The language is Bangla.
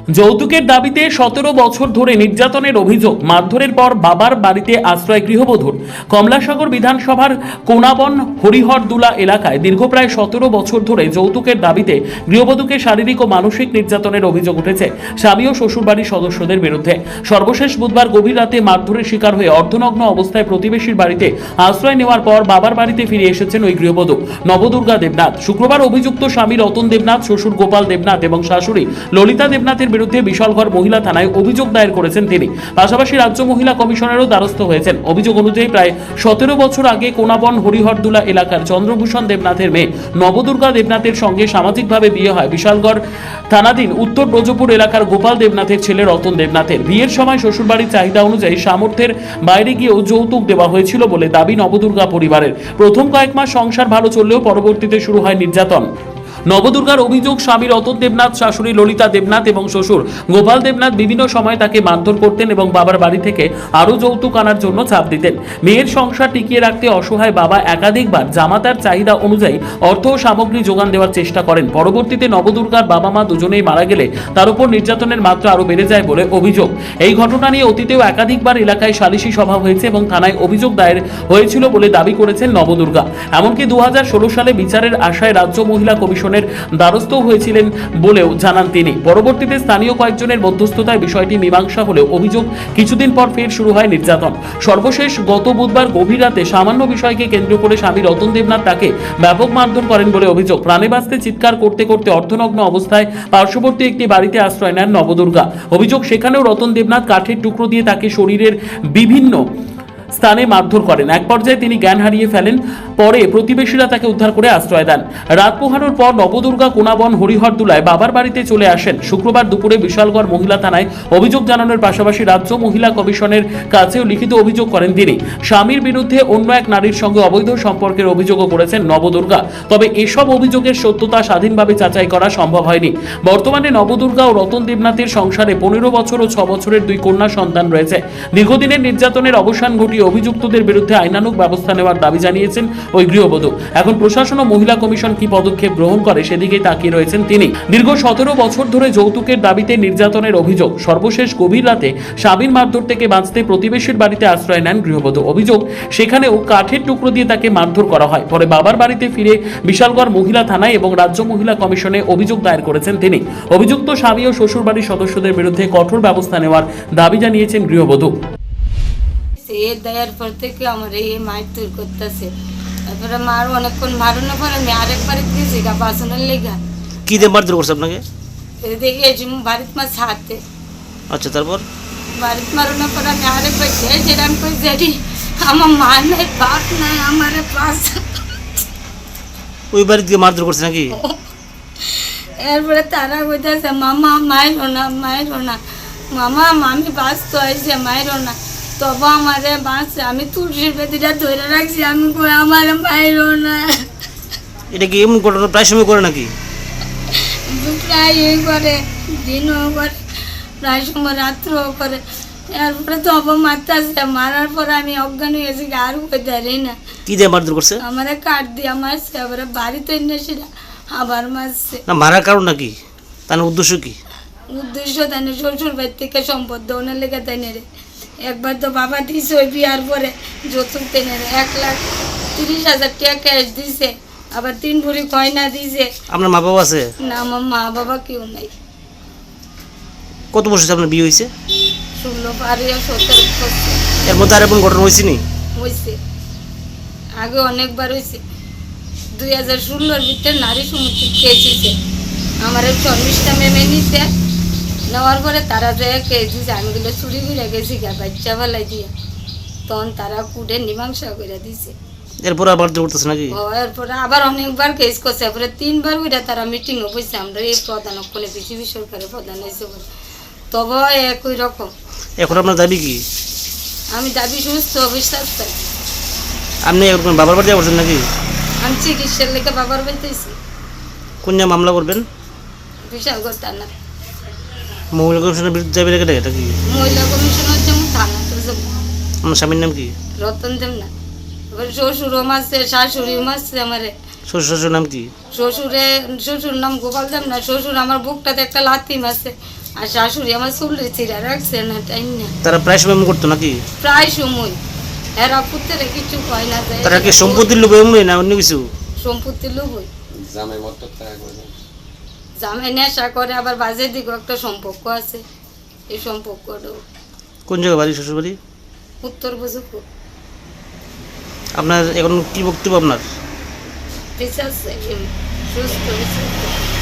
যৌতুকের দাবিতে 17 বছর ধরে নির্যাতনের অভিযোগ, মারধরের পর বাবার বাড়িতে আশ্রয় গৃহবধূর। কমলাসাগর বিধানসভার কোনাবন হরিহরদুলা এলাকায় দীর্ঘ প্রায় 17 বছর ধরে যৌতুকের দাবিতে গৃহবধূকে শারীরিক ও মানসিক নির্যাতনের অভিযোগ উঠেছে স্বামী ও শ্বশুরবাড়ির সদস্যদের বিরুদ্ধে। সর্বশেষ বুধবার গভীর রাতে মারধরের শিকার হয়ে অর্ধনগ্ন অবস্থায় প্রতিবেশীর বাড়িতে আশ্রয় নেওয়ার পর বাবার বাড়িতে ফিরে এসেছেন ওই গৃহবধূ নবদুর্গা দেবনাথ। শুক্রবার অভিযুক্ত স্বামী রতন দেবনাথ, শ্বশুর গোপাল দেবনাথ এবং শাশুড়ি ললিতা দেবনাথের বিরুদ্ধে বিশালগড় মহিলা থানায় অভিযোগ দায়ের করেছেন তিনি। পাশাপাশি রাজ্য মহিলা কমিশনেরও দ্বারস্থ হয়েছেন। অভিযোগ অনুযায়ী প্রায় 17 বছর আগে কোনাবন হরিহরদুলা এলাকার চন্দ্রভূষণ দেবনাথের মেয়ে নবদুর্গা দেবনাথের সঙ্গে সামাজিকভাবে বিয়ে হয় বিশালগড় থানাধীন উত্তর ব্রজপুর এলাকার গোপাল দেবনাথের ছেলে রতন দেবনাথের। বিয়ের সময় শ্বশুরবাড়ির চাহিদা অনুযায়ী সামর্থ্যের বাইরে গিয়েও যৌতুক দেওয়া হয়েছিল বলে দাবি নবদুর্গা পরিবারের। প্রথম কয়েক মাস সংসার ভালো চললেও পরবর্তীতে শুরু হয় নির্যাতন। নবদুর্গার অভিযোগ, স্বামী রতন দেবনাথ, শাশুড়ি ললিতা দেবনাথ এবং শ্বশুর গোপাল দেবনাথ বিভিন্ন সময় তাকে মারধর করতেন এবং বাবার বাড়ি থেকে আরও যৌতুক আনার জন্য চাপ দিতেন। মেয়ের সংসার টিকিয়ে রাখতে অসহায় বাবা একাধিকবার জামাতার চাহিদা অনুযায়ী অর্থ ও সামগ্রী যোগান দেওয়ার চেষ্টা করেন। পরবর্তীতে নবদুর্গার বাবা মা দুজনেই মারা গেলে তার উপর নির্যাতনের মাত্রা আরও বেড়ে যায় বলে অভিযোগ। এই ঘটনা নিয়ে অতীতেও একাধিকবার এলাকায় সালিশি সভা হয়েছে এবং থানায় অভিযোগ দায়ের হয়েছিল বলে দাবি করেছেন নবদুর্গা। এমনকি 2016 সালে বিচারের আশায় রাজ্য মহিলা কমিশনের দ্বারস্থ হয়েছিলেন বলেও জানান তিনি। পরবর্তীতে স্থানীয় কয়েকজনের মধ্যস্থতায় বিষয়টি মীমাংসা হলেও অভিযোগ কিছুদিন পর ফের শুরু হয় নির্যাতন। সর্বশেষ গত বুধবার গভীর রাতে সামান্য বিষয়কে কেন্দ্র করে স্বামী রতন দেবনাথ তাকে ব্যাপক মারধর করেন বলে অভিযোগ। প্রাণে বাঁচতে চিৎকার করতে করতে অর্ধনগ্ন অবস্থায় পার্শ্ববর্তী একটি বাড়িতে আশ্রয় নেন নবদুর্গা। অভিযোগ, সেখানেও রতন দেবনাথ কাঠের টুকরো দিয়ে তাকে শরীরের বিভিন্ন স্থানে মারধর করেন। এক পর্যায়ে তিনি জ্ঞান হারিয়ে ফেলেন। পরে প্রতিবেশীরা তাকে উদ্ধার করে আশ্রয় দেন। রাত পোহানোর পর নবদুর্গা কোনাবন হরিহরদুলায় বাবার বাড়িতে চলে আসেন। শুক্রবার দুপুরে বিশালগড় মহিলা থানায় অভিযোগ জানানোর পাশাপাশি রাজ্য মহিলা কমিশনের কাছেও লিখিত অভিযোগ করেন তিনি। স্বামীর বিরুদ্ধে অন্য এক নারীর সঙ্গে অবৈধ সম্পর্কের অভিযোগও করেছেন নবদুর্গা। তবে এসব অভিযোগের সত্যতা স্বাধীনভাবে যাচাই করা সম্ভব হয়নি। বর্তমানে নবদুর্গা ও রতন দেবনাথের সংসারে 15 বছর ও 6 বছরের 2 কন্যা সন্তান রয়েছে। দীর্ঘদিনের নির্যাতনের অবসান ঘটিয়ে অভিযুক্তদের বিরুদ্ধে আইনানুগ ব্যবস্থা নেওয়ার দাবি জানিয়েছেন ওই গৃহবধূ। এখন প্রশাসন ও মহিলা কমিশন কি পদক্ষেপ গ্রহণ করে সেদিকেই তাকিয়ে রয়েছেন তিনি। দীর্ঘ 17 বছর ধরে যৌতুকের দাবিতে নির্যাতনের অভিযোগ। সর্বশেষ গভীর রাতে স্বামীর মারধর থেকে বাঁচতে প্রতিবেশীর বাড়িতে আশ্রয় নেন গৃহবধূ। অভিযোগ, সেখানেও কাঠের টুকরো দিয়ে তাকে মারধর করা হয়। পরে বাবার বাড়িতে ফিরে বিশালগড় মহিলা থানায় এবং রাজ্য মহিলা কমিশনে অভিযোগ দায়ের করেছেন তিনি। অভিযুক্ত স্বামী ও শ্বশুরবাড়ির সদস্যদের বিরুদ্ধে কঠোর ব্যবস্থা নেওয়ার দাবি জানিয়েছেন গৃহবধূ। দেওয়ার পর থেকে আমার এই মারধর করতেছে। তারপরে মার অনেকক্ষণ মারানোর পর আমি আরেকবার দিয়েছি গা বাসনের লেগা। কি দিয়ে মারধর করছে আপনাকে? দেখে বাড়িতে মাছ হাতে। আচ্ছা, তারপর বাড়িতে মারানোর পর আমি আরেকবার যেরাম করে যেটি আমার মা নাই, বাপ নাই, আমার পাশ। ওই বাড়ি দিয়ে মারধর করছে নাকি? এরপরে তারা বলতেছে মামা মাইরো না, মাইরো না, মামা আমি বাঁচতে হয়েছে, মাইরো না। তবে আমারে বাঁচছে, আমি তুলসীর বেদিটা ধরে রাখছি, আমি কই আমার মাইরো না। এটা কি এমন ঘটনা প্রায় সময় করে নাকি? প্রায় করে, দিনও করে, প্রায় সময় রাত্রেও করে। এরপরে তবে মারতেছে, মারার পরে আমি অজ্ঞান হয়ে গেছি, আর কই দাঁড়িয়ে না। কি দিয়ে মারধর করছে? আমার কাঠ দিয়ে মারছে, আবার বাড়িতে এনে সেটা আবার মারছে। না, মারার কারণ নাকি? তার উদ্দেশ্য কি? উদ্দেশ্য তাই না, শ্বশুর বাড়ি থেকে সম্পদ দেওয়ার লেগে তাই না রে। একবার তো বাবা দিছে ওই বিয়ার পরে যৌতুক টেনে 1,30,000 টাকা ক্যাশ দিছে, আবার 3 ভরি গয়না দিছে। আপনার মা বাবা আছে? না, আমার মা বাবা কেউ নাই। কত বছর আপনার বিয়ে হয়েছে? 16 পার 17 করছে। এর মধ্যে আর এমন ঘটনা হয়েছে নি? হয়েছে, আগে অনেকবার হয়েছে। 2016-র ভিতরে নারী সমিতি কেসেছে আমার চর্মিষ্ঠা মেমে নিতে নেওয়ার পরে তারা যে কেস দিছে, আমি গুলো চুরি করে গেছি গা বাচ্চা ফেলাই দিয়ে, তখন তারা কুড়ে মীমাংসা করে দিছে। এরপর আবার করতেছে নাকি? এরপরে আবার অনেকবার কেস করছে, এরপরে 3 বার ওইটা তারা মিটিংও বসছে। আমরা এই প্রধান ওখানে পৃথিবী সরকারের প্রধান হয়েছে বলে, তবে একই রকম। এখন আপনার দাবি কি? আমি দাবি সুস্থ অবিশ্বাস চাই। আপনি এখন বাবার বাড়ি যাচ্ছেন নাকি? আমি চিকিৎসার লেগে বাবার বাড়িতেছি। কোন মামলা করবেন? বিশালগড় থানা। মহিলা কমিশনের বিরুদ্ধে যাবে এটা কি? মহিলা কমিশনের যেমন থানা তো যাবো। আমার স্বামীর নাম কি? রতন দেবনাথ। এবার শ্বশুরও মারছে, শাশুড়িও মারছে আমারে। শ্বশুর নাম কি? শ্বশুর নাম গোপাল দেবনাথ। শ্বশুর আমার বুকটাতে একটা লাথি মারছে, আর শাশুড়ি আমার চুলের চিরা রাখছে না টাইম না, তারা প্রায় সময় এমন করতো নাকি? প্রায় সময় এরা পুত্রে কিছু কয় না যায়, তারা কি সম্পত্তির লোভে এমনই না অন্য কিছু? সম্পত্তি লোভই, জামাই নেশা করে, আবার বাজে দিকেও একটা সম্পর্ক আছে। এই সম্পর্কটাও কোন জায়গায় বাড়ি, শ্বশুর বাড়ি? উত্তর বুঝুক আপনার এখন কি বক্তব্য আপনার? বিচার চাই, সুস্থ বিচার চাই।